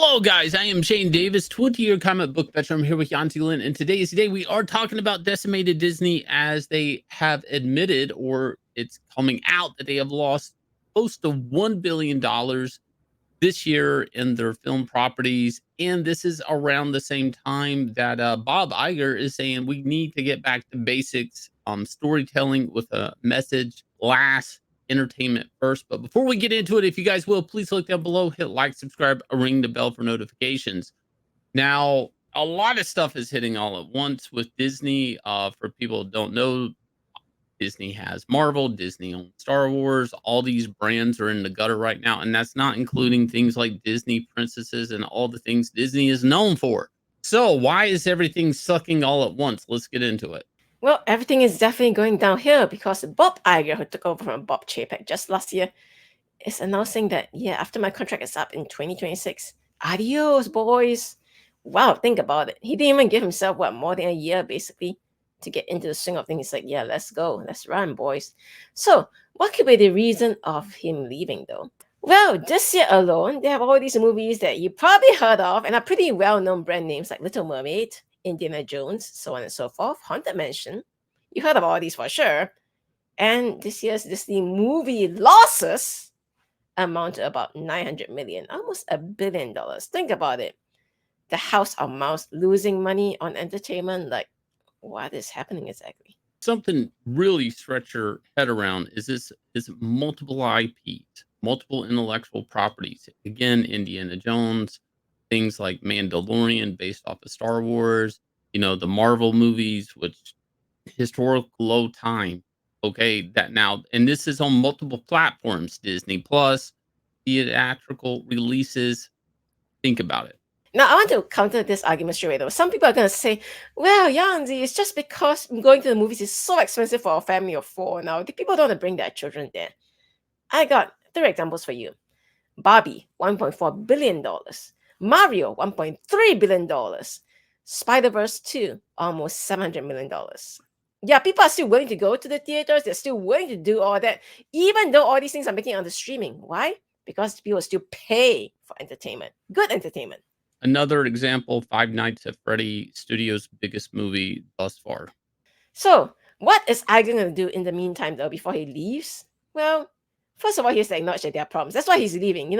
Hello, guys. I am Shane Davis, 20-year comic book veteran. I'm here with Yanzi Lin, and today is the day we are talking about decimated Disney as they have admitted, or it's coming out that they have lost close to $1 billion this year in their film properties. And this is around the same time that Bob Iger is saying we need to get back to basics, storytelling with a message last, entertainment first. But before we get into it, if you guys will, please look down below, hit like, subscribe, or ring the bell for notifications. Now, a lot of stuff is hitting all at once with Disney. For people who don't know, Disney has Marvel, Disney owns Star Wars. All these brands are in the gutter right now, and that's not including things like Disney princesses and all the things Disney is known for. So, why is everything sucking all at once? Let's get into it. Well, everything is definitely going downhill because Bob Iger, who took over from Bob Chapek just last year, is announcing that, yeah, after my contract is up in 2026, adios, boys. Wow, think about it. He didn't even give himself, more than a year, basically, to get into the swing of things. He's like, yeah, let's go. Let's run, boys. So, what could be the reason of him leaving, though? Well, this year alone, they have all these movies that you probably heard of and are pretty well-known brand names like Little Mermaid, Indiana Jones, so on and so forth, Haunted Mansion. You heard of all these for sure. And this year's Disney movie losses amount to about 900 million, almost $1 billion. Think about it. The House of Mouse losing money on entertainment. Like, what is happening exactly? Something really stretch your head around is multiple IPs, multiple intellectual properties. Again, Indiana Jones, things like Mandalorian based off of Star Wars, the Marvel movies, which historical low time. Okay, that now, and this is on multiple platforms, Disney Plus, theatrical releases. Think about it. Now, I want to counter this argument straight away, though. Some people are going to say, well, Yanzi, it's just because going to the movies is so expensive for a family of four now. The people don't want to bring their children there. I got three examples for you. Barbie, $1.4 billion. Mario, $1.3 billion. Spider-Verse 2, almost $700 million. Yeah, people are still willing to go to the theaters. They're still willing to do all that, even though all these things are making it on the streaming. Why? Because people still pay for entertainment, good entertainment. Another example, Five Nights at Freddy Studios' biggest movie thus far. So, what is Iger going to do in the meantime, though, before he leaves? Well, first of all, he has to acknowledge that there are problems. That's why he's leaving.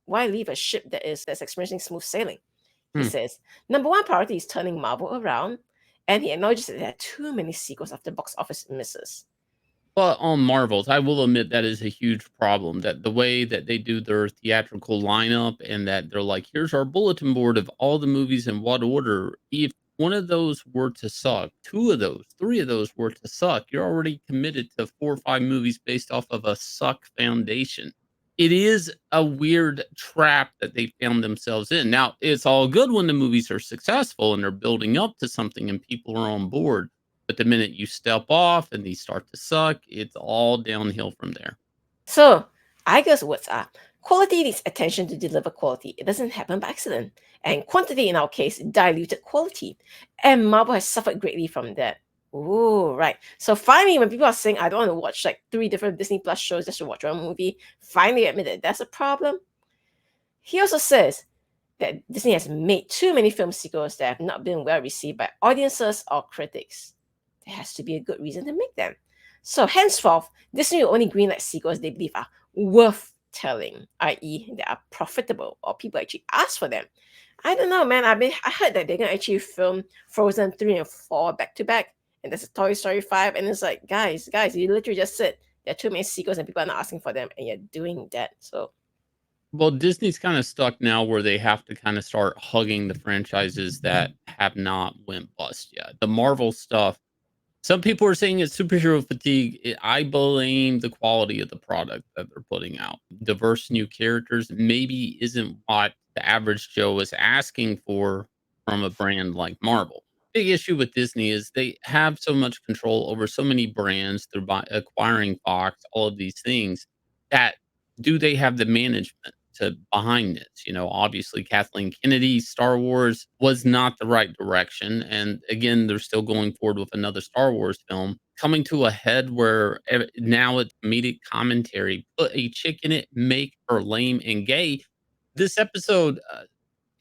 Why leave a ship that's experiencing smooth sailing? He says, number one priority is turning Marvel around, and he acknowledges that there are too many sequels after box office misses. But on Marvels, I will admit that is a huge problem. That the way that they do their theatrical lineup and that they're like, here's our bulletin board of all the movies in what order. If one of those were to suck, two of those, three of those were to suck, you're already committed to 4 or 5 movies based off of a suck foundation. It is a weird trap that they found themselves in. Now, it's all good when the movies are successful and they're building up to something and people are on board. But the minute you step off and these start to suck, it's all downhill from there. So, Iger's words are, quality needs attention to deliver quality. It doesn't happen by accident. And quantity, in our case, diluted quality. And Marvel has suffered greatly from that. Oh, right. So finally, when people are saying, I don't want to watch like 3 different Disney Plus shows just to watch one movie, finally admit that that's a problem. He also says that Disney has made too many film sequels that have not been well received by audiences or critics. There has to be a good reason to make them. So henceforth, Disney will only greenlight sequels they believe are worth telling, i.e., they are profitable or people actually ask for them. I don't know, man. I heard that they're gonna actually film Frozen 3 and 4 back to back, and there's a Toy Story 5, and it's like, guys, you literally just said there are too many sequels and people are not asking for them, and you're doing that. So, well, Disney's kind of stuck now where they have to kind of start hugging the franchises that have not went bust yet. The Marvel stuff, some people are saying it's superhero fatigue. I blame the quality of the product that they're putting out. Diverse new characters maybe isn't what the average Joe is asking for from a brand like Marvel. Big issue with Disney is they have so much control over so many brands through acquiring Fox, all of these things that do they have the management to behind this? Obviously Kathleen Kennedy's Star Wars was not the right direction. And again, they're still going forward with another Star Wars film coming to a head where now it's comedic commentary. Put a chick in it, make her lame and gay. This episode,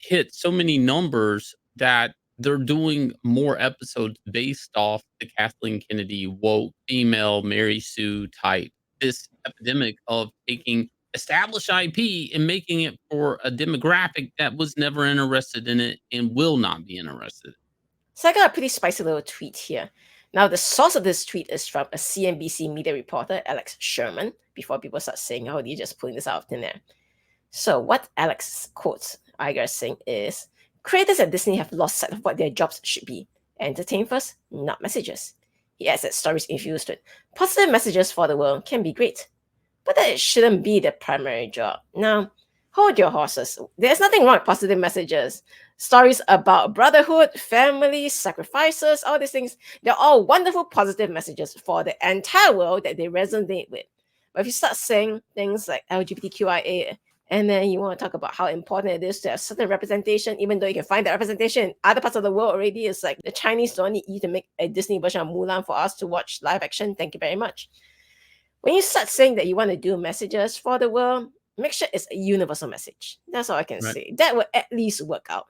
hit so many numbers that they're doing more episodes based off the Kathleen Kennedy woke female Mary Sue type. This epidemic of taking established IP and making it for a demographic that was never interested in it and will not be interested. So I got a pretty spicy little tweet here. Now, the source of this tweet is from a CNBC media reporter, Alex Sherman, before people start saying, oh, you're just pulling this out of thin air. So what Alex quotes Iger saying is, creators at Disney have lost sight of what their jobs should be. Entertain first, not messages. He adds that stories infused with positive messages for the world can be great, but that it shouldn't be the primary job. Now, hold your horses. There's nothing wrong with positive messages. Stories about brotherhood, family, sacrifices, all these things, they're all wonderful positive messages for the entire world that they resonate with. But if you start saying things like LGBTQIA, and then you want to talk about how important it is to have certain representation, even though you can find that representation in other parts of the world already. It's like the Chinese don't need you to make a Disney version of Mulan for us to watch live action. Thank you very much. When you start saying that you want to do messages for the world, make sure it's a universal message. That's all I can say. That will at least work out.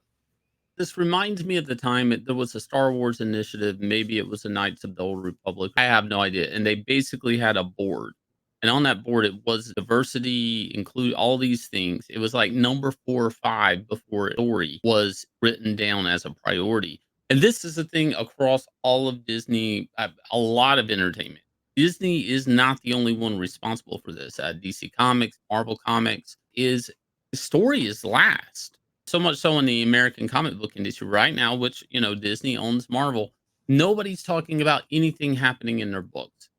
This reminds me of the time there was a Star Wars initiative. Maybe it was the Knights of the Old Republic. I have no idea. And they basically had a board. And on that board, it was diversity, include all these things. It was like number 4 or 5 before story was written down as a priority. And this is the thing across all of Disney, a lot of entertainment. Disney is not the only one responsible for this. DC Comics, Marvel Comics is story is last. So much so in the American comic book industry right now, which, Disney owns Marvel. Nobody's talking about anything happening in their books.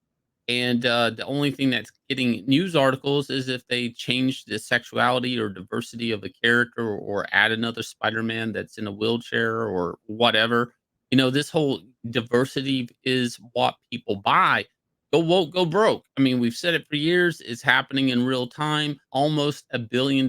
And the only thing that's getting news articles is if they change the sexuality or diversity of a character or add another Spider-Man that's in a wheelchair or whatever. This whole diversity is what people buy. Go woke, go broke. I mean, we've said it for years. It's happening in real time. Almost $1 billion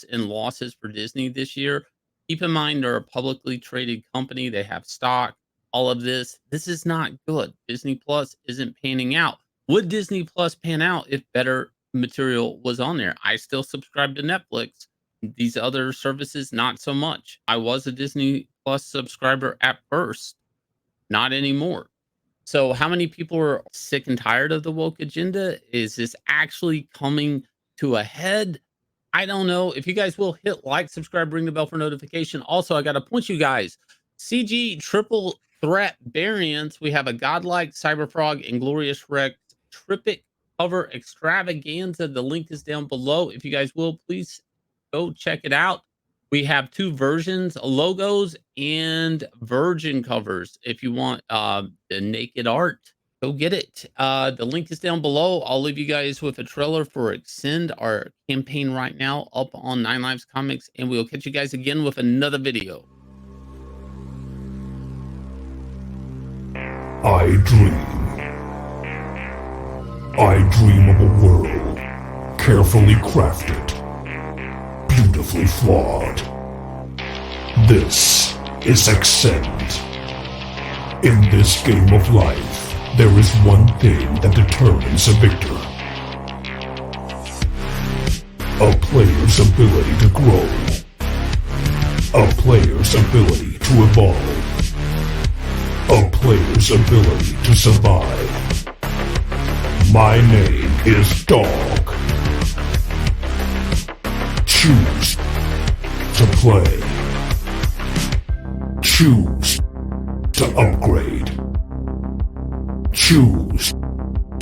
in losses for Disney this year. Keep in mind, they're a publicly traded company. They have stock. All of this. This is not good. Disney Plus isn't panning out. Would Disney Plus pan out if better material was on there? I still subscribe to Netflix. These other services, not so much. I was a Disney Plus subscriber at first, not anymore. So how many people are sick and tired of the woke agenda? Is this actually coming to a head? I don't know. If you guys will hit like, subscribe, ring the bell for notification. Also, I got to point you guys. CG triple threat variants. We have a Godlike, Cyberfrog, and Glorious Rex Triptych cover extravaganza. The link is down below. If you guys will, please go check it out. We have 2 versions, logos and virgin covers. If you want the naked art, go get it. The link is down below. I'll leave you guys with a trailer for Axcend, our campaign right now up on 9 Lives Comics, and we'll catch you guys again with another video. I dream of a world carefully crafted, beautifully flawed. This is Axcend. In this game of life, there is one thing that determines a victor. A player's ability to grow. A player's ability to evolve. A player's ability to survive. My name is Dog. Choose to play. Choose to upgrade. Choose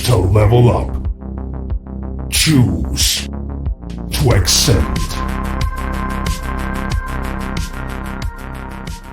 to level up. Choose to Axcend.